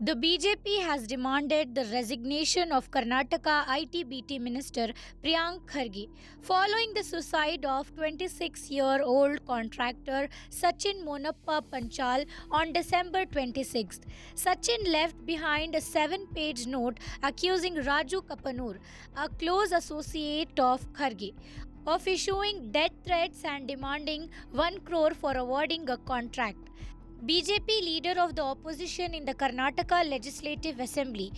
The BJP has demanded the resignation of Karnataka IT Minister Priyank Kharge following the suicide of 26-year-old contractor Sachin Monappa Panchal on December 26th. Sachin left behind a 7-page note accusing Raju Kapanur, a close associate of Kharge, of issuing death threats and demanding 1 crore for awarding a contract. BJP leader of the opposition in the Karnataka Legislative Assembly,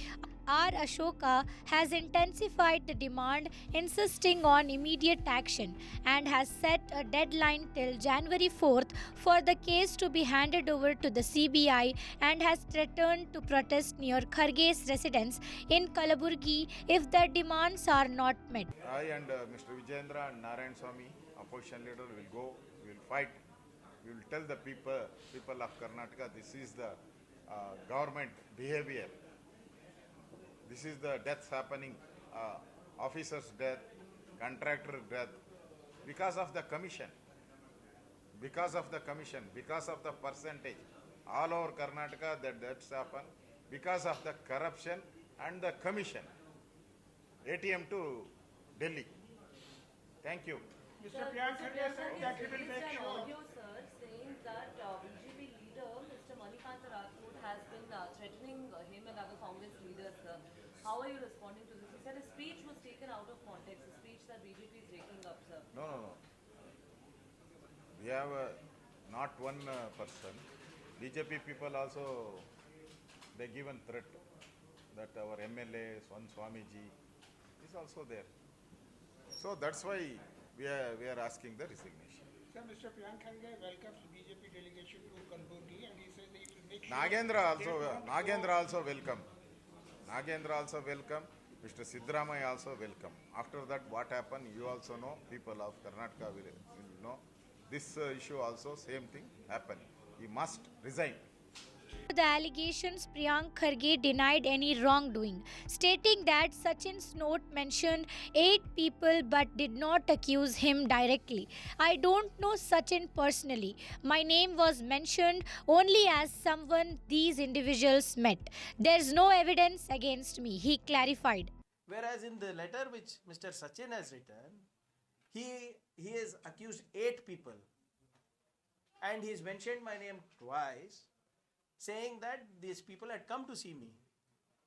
Ashoka, has intensified the demand, insisting on immediate action, and has set a deadline till January 4th for the case to be handed over to the CBI, and has threatened to protest near Kharge's residence in Kalaburagi if their demands are not met. I and Mr. Vijayendra and Narayan Swamy, opposition leader, will go, we will fight. We will tell the people of Karnataka, this is the government behavior. This is the deaths happening, officers' death, contractor death, because of the commission. Because of the commission, because of the percentage. All over Karnataka, the deaths happen because of the corruption and the commission. ATM to Delhi. Thank you. Mr. Priyank Kharge said that he will make sure. Audio, sir, saying that BJP leader, Mr. Manikanta has been threatening him and other Congress leaders. How are you responding to this? He said his speech was taken out of context, a speech that BJP is taking up, sir. No. We have not one person. BJP people also, they given threat that our MLA, Swan Swamiji, is also there. So that's why we are asking the resignation. Sir, Mr. Priyank Kharge welcomes BJP delegation to Kalaburagi and he says that he will make sure. Nagendra also welcome. Nagendra also welcome. Mr. Siddaramaiah also welcome. After that, what happened, you also know, people of Karnataka will know. This issue also, same thing happened. He must resign. The allegations, Priyank Kharge denied any wrongdoing, stating that Sachin's note mentioned 8 people but did not accuse him directly. I don't know Sachin personally. My name was mentioned only as someone these individuals met. There's no evidence against me, he clarified. Whereas in the letter which Mr. Sachin has written, he has accused 8 people and he's mentioned my name twice, saying that these people had come to see me.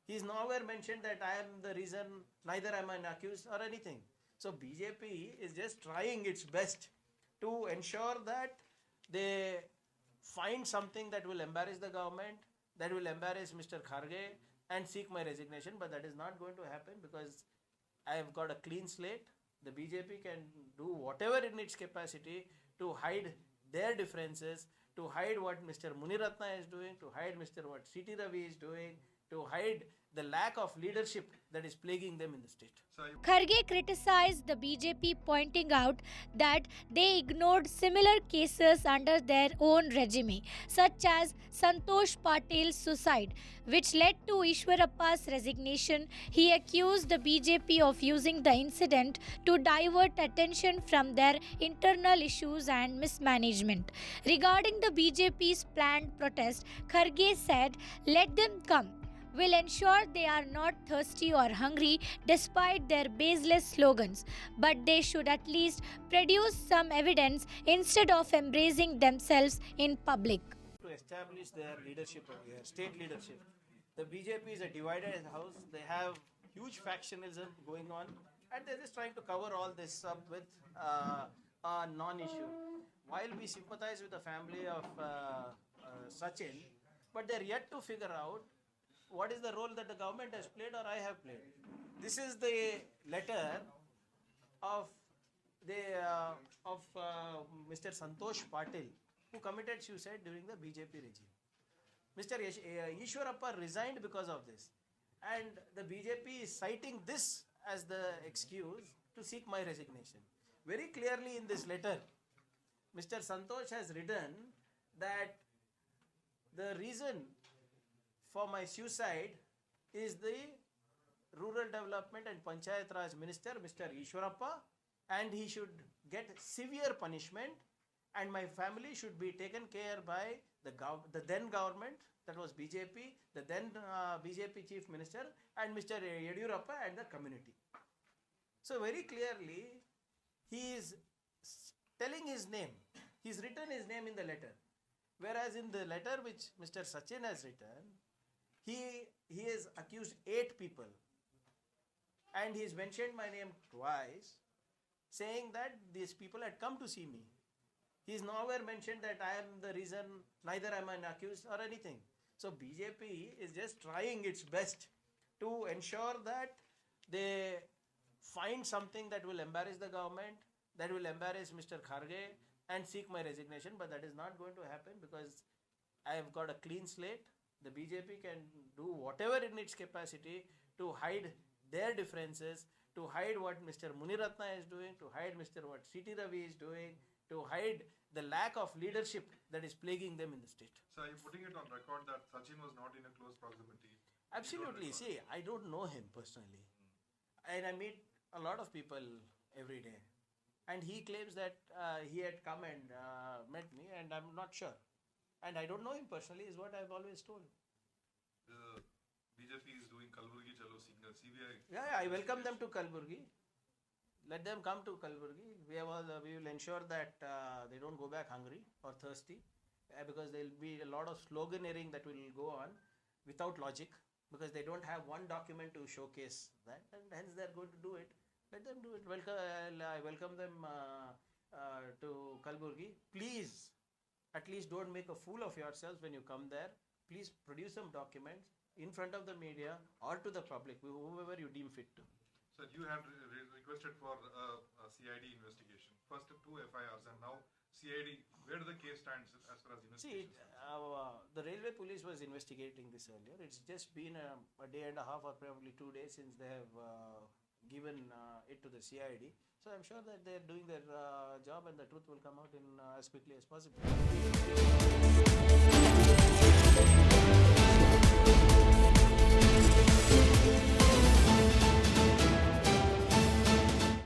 He is nowhere mentioned that I am the reason, neither am I an accused or anything. So BJP is just trying its best to ensure that they find something that will embarrass the government, that will embarrass Mr. Kharge and seek my resignation. But that is not going to happen because I have got a clean slate. The BJP can do whatever in its capacity to hide their differences, to hide what Mr. Muniratna is doing, to hide what C.T. Ravi is doing, to hide the lack of leadership that is plaguing them in the state. Kharge criticized the BJP, pointing out that they ignored similar cases under their own regime, such as Santosh Patil's suicide, which led to Ishwarappa's resignation. He accused the BJP of using the incident to divert attention from their internal issues and mismanagement. Regarding the BJP's planned protest, Kharge said, "Let them come. Will ensure they are not thirsty or hungry despite their baseless slogans, but they should at least produce some evidence instead of embracing themselves in public." To establish their leadership over here, state leadership. The BJP is a divided house. They have huge factionalism going on and they're just trying to cover all this up with a non-issue. While we sympathize with the family of Sachin, but they're yet to figure out what is the role that the government has played or I have played. This is the letter of Mr. Santosh Patil, who committed suicide during the BJP regime. Mr. Ishwarappa resigned because of this, and the BJP is citing this as the excuse to seek my resignation. Very clearly in this letter, Mr. Santosh has written that the reason for my suicide is the Rural Development and Panchayat Raj Minister, Mr. Ishwarappa, and he should get severe punishment and my family should be taken care by the then government, that was BJP, the then BJP Chief Minister, and Mr. Yediyurappa and the community. So very clearly, he is telling his name. He's written his name in the letter. Whereas in the letter which Mr. Sachin has written, he has accused 8 people. And he's mentioned my name twice, saying that these people had come to see me. He's nowhere mentioned that I am the reason, neither am I an accused or anything. So BJP is just trying its best to ensure that they find something that will embarrass the government, that will embarrass Mr. Kharge, and seek my resignation. But that is not going to happen because I have got a clean slate. The BJP can do whatever in its capacity to hide their differences, to hide what Mr. Muniratna is doing, to hide what C.T. Ravi is doing, to hide the lack of leadership that is plaguing them in the state. So are you putting it on record that Sachin was not in a close proximity? Absolutely. See, I don't know him personally. And I meet a lot of people every day. And he claims that he had come and met me, and I'm not sure. And I don't know him personally, is what I've always told. The BJP is doing Kalaburagi Chalo signal, CBI. Yeah, I welcome them to Kalaburagi. Let them come to Kalaburagi. We will ensure that they don't go back hungry or thirsty, because there will be a lot of sloganeering that will go on without logic, because they don't have one document to showcase that, and hence they are going to do it. Let them do it. I welcome them to Kalaburagi. Please, at least don't make a fool of yourselves when you come there. Please produce some documents in front of the media or to the public, whoever you deem fit to. So you had requested for a CID investigation. First 2 FIRs and now CID. Where do the case stands as far as investigation? See, the railway police was investigating this earlier. It's just been a day and a half or probably 2 days since they have given it to the CID. So I'm sure that they're doing their job and the truth will come out in as quickly as possible.